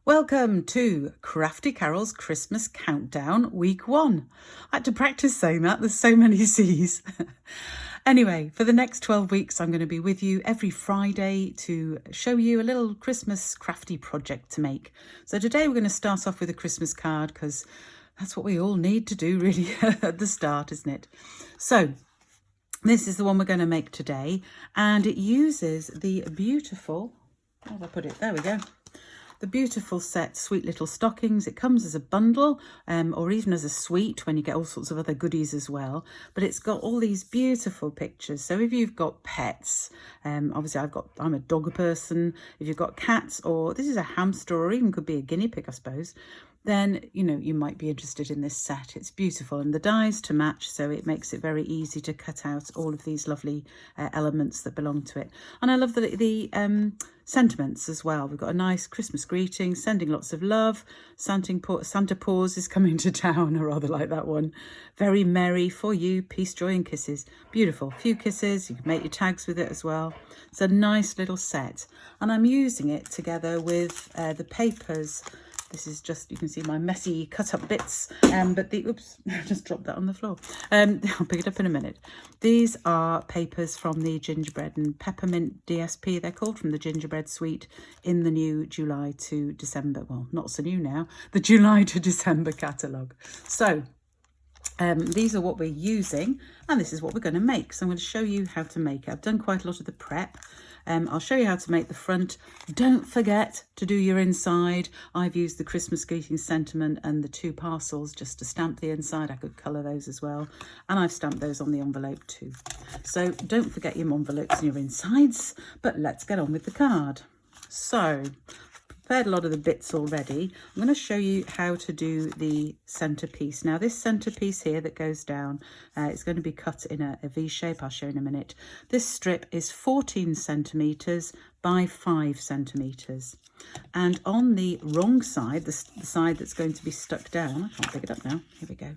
Welcome to Crafty Carol's Christmas Countdown Week 1. I had to practice saying that, there's so many C's. Anyway, for the next 12 weeks, I'm going to be with you every Friday to show you a little Christmas crafty project to make. So today we're going to start off with a Christmas card because that's what we all need to do really at the start, isn't it? So this is the one we're going to make today, and it uses the beautiful, how do I put it? There we go. The beautiful set Sweet Little Stockings. It comes as a bundle or even as a suite when you get all sorts of other goodies as well. But it's got all these beautiful pictures. So if you've got pets, obviously I'm a dog person. If you've got cats, or this is a hamster, or even could be a guinea pig, I suppose, then, you know, you might be interested in this set. It's beautiful, and the dies to match, so it makes it very easy to cut out all of these lovely elements that belong to it. And I love the sentiments as well. We've got a nice Christmas greeting, sending lots of love. Santa Paws is coming to town, I rather like that one. Very merry for you, peace, joy and kisses. Beautiful, few kisses. You can make your tags with it as well. It's a nice little set, and I'm using it together with the papers. This is just, you can see my messy cut up bits, but oops, I just dropped that on the floor. I'll pick it up in a minute. These are papers from the Gingerbread and Peppermint DSP, they're called, from the Gingerbread Suite in the new July to December, well, not so new now, the July to December catalogue. So these are what we're using, and this is what we're going to make. So I'm going to show you how to make it. I've done quite a lot of the prep. I'll show you how to make the front. Don't forget to do your inside. I've used the Christmas greeting sentiment and the 2 parcels just to stamp the inside. I could colour those as well, and I've stamped those on the envelope too. So don't forget your envelopes and your insides, but let's get on with the card. So prepared a lot of the bits already. I'm going to show you how to do the centerpiece. Now this centerpiece here that goes down, it's going to be cut in a V shape. I'll show you in a minute. This strip is 14 centimeters by 5 centimeters. And on the wrong side, the side that's going to be stuck down, I can't pick it up now, here we go.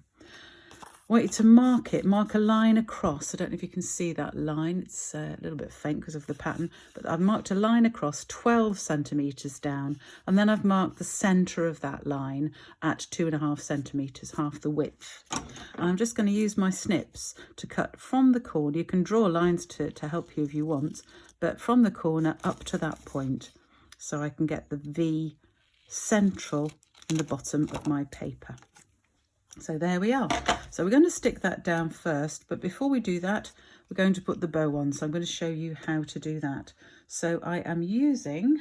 I want you to mark a line across. I don't know if you can see that line. It's a little bit faint because of the pattern, but I've marked a line across 12 centimetres down, and then I've marked the centre of that line at 2.5 centimetres, half the width. And I'm just going to use my snips to cut from the corner. You can draw lines to help you if you want, but from the corner up to that point, so I can get the V central in the bottom of my paper. So there we are. So we're going to stick that down first, but before we do that, we're going to put the bow on. So I'm going to show you how to do that. So I am using,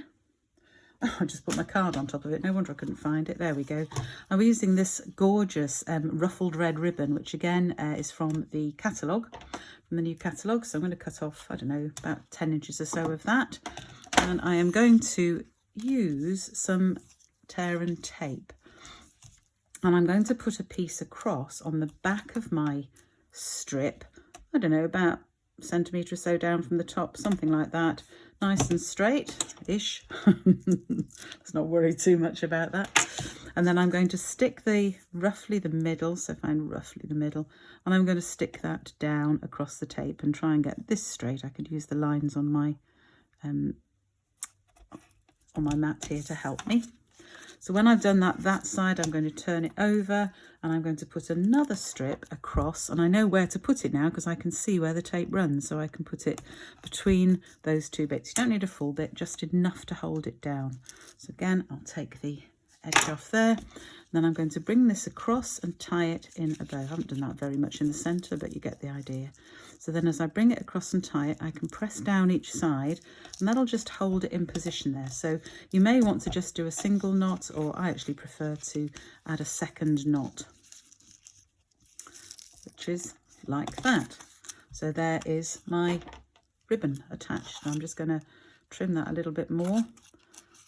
I just put my card on top of it. No wonder I couldn't find it. There we go. I'm using this gorgeous ruffled red ribbon, which again is from the catalogue, from the new catalogue. So I'm going to cut off, I don't know, about 10 inches or so of that. And I am going to use some tear and tape. And I'm going to put a piece across on the back of my strip, I don't know, about a centimetre or so down from the top, something like that. Nice and straight-ish. Let's not worry too much about that. And then I'm going to stick roughly the middle, so find roughly the middle, and I'm going to stick that down across the tape and try and get this straight. I could use the lines on my mat here to help me. So when I've done that side, I'm going to turn it over, and I'm going to put another strip across, and I know where to put it now because I can see where the tape runs, so I can put it between those 2 bits. You don't need a full bit, just enough to hold it down. So again, I'll take the edge off there, then I'm going to bring this across and tie it in a bow. I haven't done that very much in the centre, but you get the idea. So then as I bring it across and tie it, I can press down each side, and that'll just hold it in position there. So you may want to just do a single knot, or I actually prefer to add a second knot, which is like that. So there is my ribbon attached. I'm just going to trim that a little bit more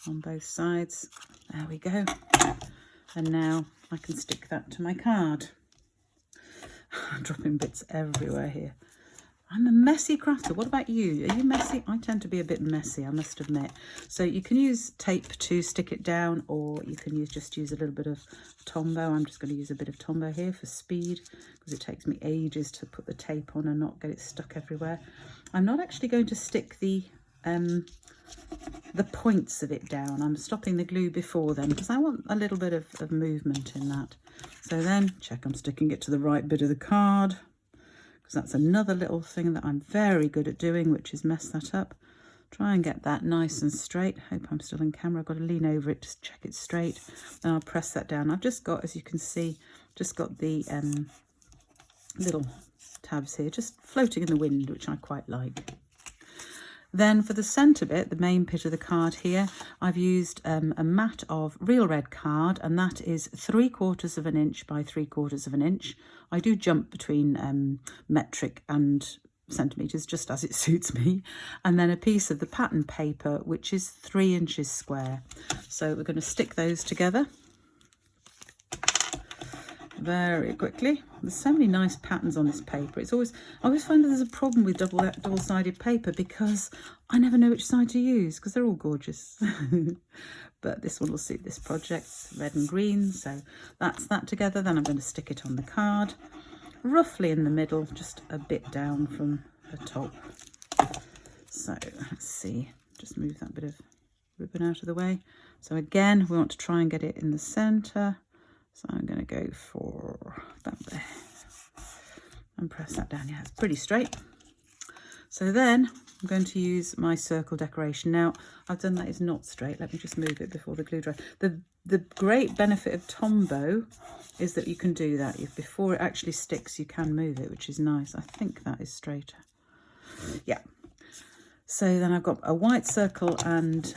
on both sides. There we go. And now I can stick that to my card. I'm dropping bits everywhere here. I'm a messy crafter. What about you? Are you messy? I tend to be a bit messy, I must admit. So you can use tape to stick it down, or you can just use a little bit of Tombow. I'm just going to use a bit of Tombow here for speed, because it takes me ages to put the tape on and not get it stuck everywhere. I'm not actually going to stick the the points of it down. I'm stopping the glue before then because I want a little bit of movement in that. So then check I'm sticking it to the right bit of the card, because that's another little thing that I'm very good at doing, which is mess that up. Try and get that nice and straight. Hope I'm still in camera. I've got to lean over it to check it's straight. Then I'll press that down. I've just got, as you can see, just got the little tabs here just floating in the wind, which I quite like. Then for the centre bit, the main bit of the card here, I've used a mat of real red card, and that is 3/4 of an inch by 3/4 of an inch. I do jump between metric and centimetres just as it suits me. And then a piece of the pattern paper, which is 3 inches square. So we're going to stick those together very quickly. There's so many nice patterns on this paper. I always find that there's a problem with double-sided paper because I never know which side to use because they're all gorgeous. But this one will suit this project, red and green. So that's that together. Then I'm going to stick it on the card, roughly in the middle, just a bit down from the top. So let's see, just move that bit of ribbon out of the way. So again, we want to try and get it in the centre. So I'm going to go for that there and press that down. Yeah, it's pretty straight. So then I'm going to use my circle decoration. Now, I've done that, it's not straight. Let me just move it before the glue dries. The great benefit of Tombow is that you can do that. Before it actually sticks, you can move it, which is nice. I think that is straighter. Yeah. So then I've got a white circle and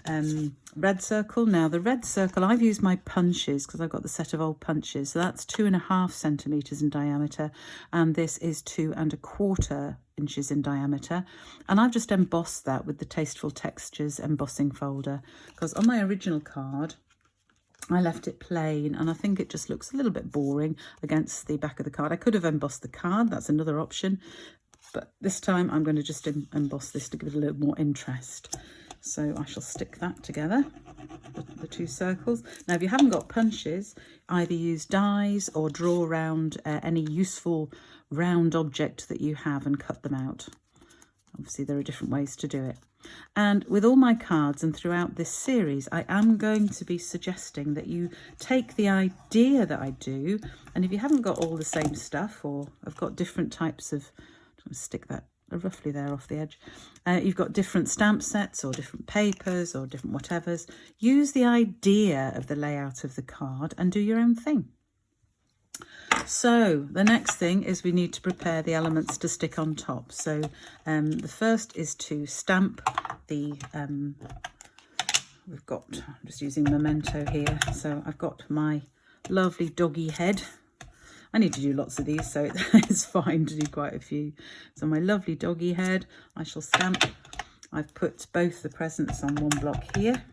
red circle. Now the red circle, I've used my punches because I've got the set of old punches. So that's 2.5 centimetres in diameter, and this is 2.25 inches in diameter. And I've just embossed that with the Tasteful Textures embossing folder, because on my original card, I left it plain and I think it just looks a little bit boring against the back of the card. I could have embossed the card, that's another option. But this time I'm going to just emboss this to give it a little more interest. So I shall stick that together, the two circles. Now, if you haven't got punches, either use dies or draw around any useful round object that you have and cut them out. Obviously, there are different ways to do it. And with all my cards and throughout this series, I am going to be suggesting that you take the idea that I do, and if you haven't got all the same stuff or have got different types of, stick that roughly there off the edge, you've got different stamp sets or different papers or different whatevers, use the idea of the layout of the card and do your own thing. So the next thing is we need to prepare the elements to stick on top. So the first is to stamp the we've got, I'm just using Memento here, so I've got my lovely doggy head. I need to do lots of these, so it's fine to do quite a few. So my lovely doggy head, I shall stamp. I've put both the presents on one block here,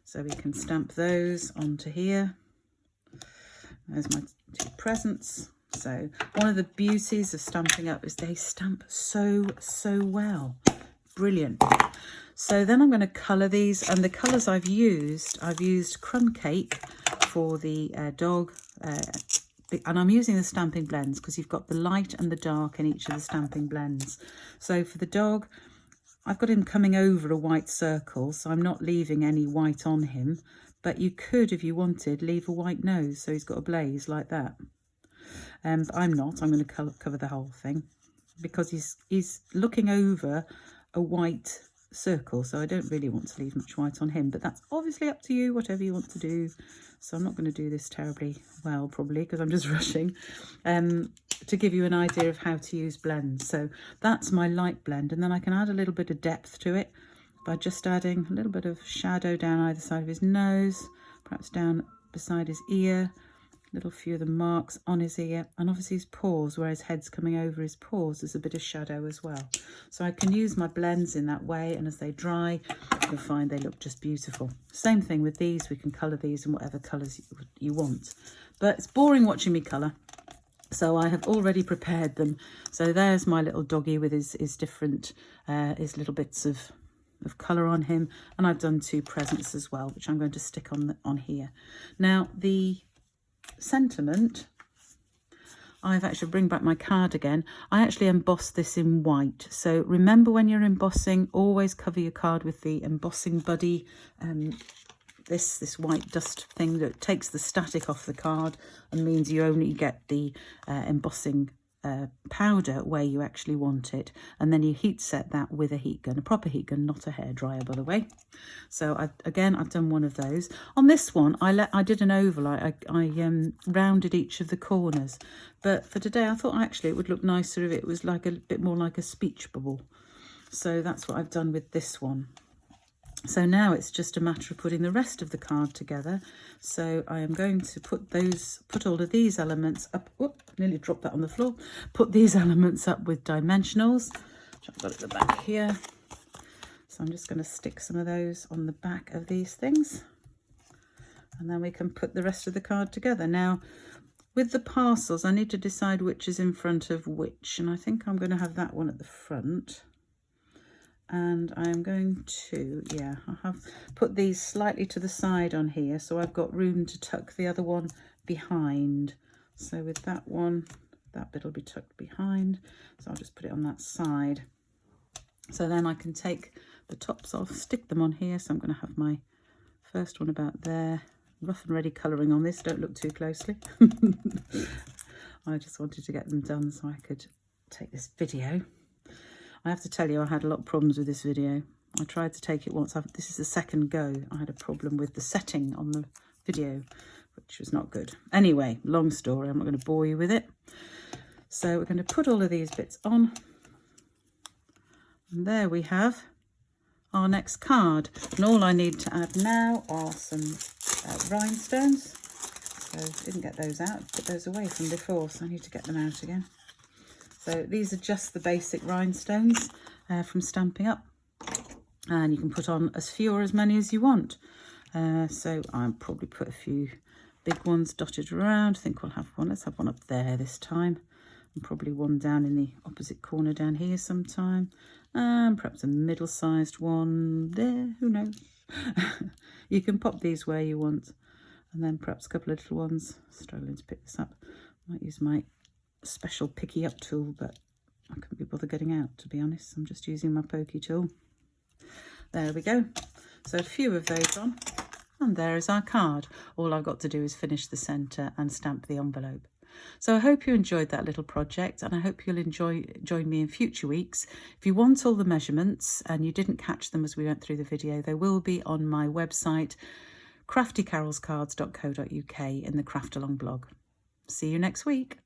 so we can stamp those onto here. There's my 2 presents. So one of the beauties of Stampin' Up is they stamp so well. Brilliant. So then I'm going to colour these, and the colours I've used Crumb Cake for the dog, and I'm using the stamping blends because you've got the light and the dark in each of the stamping blends. So for the dog, I've got him coming over a white circle, so I'm not leaving any white on him, but you could, if you wanted, leave a white nose so he's got a blaze like that. But I'm not. I'm going to cover the whole thing because he's looking over a white circle, so I don't really want to leave much white on him, but that's obviously up to you, whatever you want to do. So I'm not going to do this terribly well, probably, because I'm just rushing, to give you an idea of how to use blends. So that's my light blend, and then I can add a little bit of depth to it by just adding a little bit of shadow down either side of his nose, perhaps down beside his ear, little few of the marks on his ear, and obviously his paws, where his head's coming over his paws, there's a bit of shadow as well. So I can use my blends in that way, and as they dry, you'll find they look just beautiful. Same thing with these, we can colour these in whatever colours you want. But it's boring watching me colour, so I have already prepared them. So there's my little doggy with his different, his little bits of colour on him, and I've done 2 presents as well, which I'm going to stick on here. Now the sentiment, I've actually bring back my card again. I actually embossed this in white. So remember, when you're embossing, always cover your card with the embossing buddy. This white dust thing that takes the static off the card and means you only get the embossing powder where you actually want it, and then you heat set that with a heat gun, a proper heat gun, not a hairdryer, by the way. So I've done one of those. On this one, I did an oval. I rounded each of the corners, but for today I thought actually it would look nicer if it was like a bit more like a speech bubble. So that's what I've done with this one. So now it's just a matter of putting the rest of the card together. So I am going to put all of these elements up. Whoop, nearly dropped that on the floor. Put these elements up with dimensionals, which I've got at the back here. So I'm just going to stick some of those on the back of these things. And then we can put the rest of the card together. Now, with the parcels, I need to decide which is in front of which. And I think I'm going to have that one at the front. And I'm going to, I have put these slightly to the side on here, so I've got room to tuck the other one behind. So with that one, that bit will be tucked behind, so I'll just put it on that side. So then I can take the tops off, stick them on here. So I'm going to have my first one about there. Rough and ready colouring on this, don't look too closely. I just wanted to get them done so I could take this video. I have to tell you, I had a lot of problems with this video. I tried to take it once. This is the second go. I had a problem with the setting on the video, which was not good. Anyway, long story. I'm not going to bore you with it. So we're going to put all of these bits on. And there we have our next card. And all I need to add now are some rhinestones. So didn't get those out. Put those away from before, so I need to get them out again. So these are just the basic rhinestones from Stampin' Up, and you can put on as few or as many as you want. So I'll probably put a few big ones dotted around. I think we'll have one. Let's have one up there this time, and probably one down in the opposite corner down here sometime, and perhaps a middle-sized one there. Who knows? You can pop these where you want, and then perhaps a couple of little ones. Struggling to pick this up. Might use my special picky up tool, but I couldn't be bothered getting out, to be honest. I'm just using my pokey tool. There we go. So a few of those on, and there is our card. All I've got to do is finish the centre and stamp the envelope. So I hope you enjoyed that little project, and I hope you'll join me in future weeks. If you want all the measurements and you didn't catch them as we went through the video, they will be on my website, craftycarolscards.co.uk, in the Craft Along blog. See you next week.